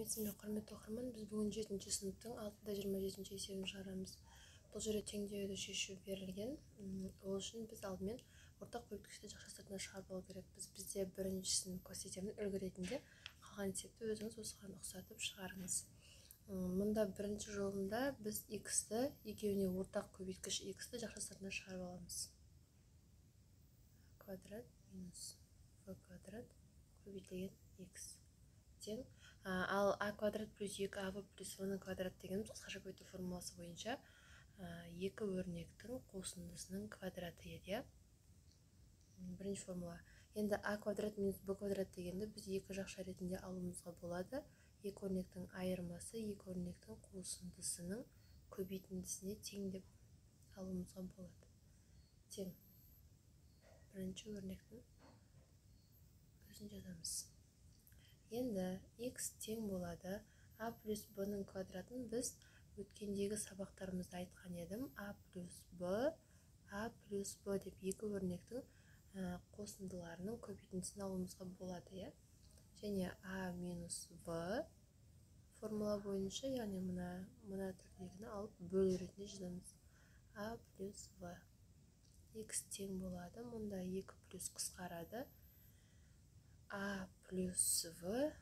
сәлеметсіз бе құрметті оқырман, біз бүгін 7-ші сыныптың 6-27 есебін шығарамыз. Бұл жерде теңдеуді шешу берілген. Ол үшін біз алдымен ортақ көбейткішті жақша сыртына шығарып алу керекпіз. Бізде біріншісін көрсетемін үлгі ретінде, қалған есепті өзіңіз осыған ұқсатып шығарыңыз. Мұнда бірінші жолында біз x-ті екеуіне ортақ көбейткіш x-ті жақша сыртына шығарып аламыз. Квадрат минус v квадрат көбейтілген x тең. Ал а квадрат плюс 2аб плюс v квадрат дегеніміз қысқаша көбейту формуласы бойынша екі өрнектің қосындысының квадраты еді. Бірінші формула. Енді а квадрат минус б квадрат дегенді біз екі жақша ретінде алуымызға болады. Екі өрнектің айырмасы екі өрнектің қосындысының көбейтіндісіне тең деп алуымызға болады. Тең. Бірінші өрнектің өзін жазамыз. Енді x тең болады а плюс b-ның квадратын біз өткендегі сабақтарымызда айтқан едім. а плюс b деп екі өрнектің қосындыларының көбейтіндісін алуымызға болады. Және а минус v формула бойынша, яғни мына түрдегіні алып бөлу ретінде жазамыз. а плюс v x тең болады. Мұнда 2 плюс қысқарады. а плюс v,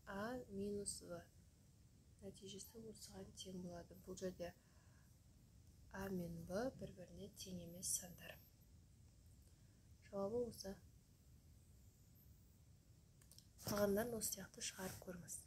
а минус v. Нәтижесі осыған тең болады. Бұл жерде а мен v бір-біріне тең емес сандар. Жауабы осы. Қалғандарын осы сияқты шығарып көріңіз.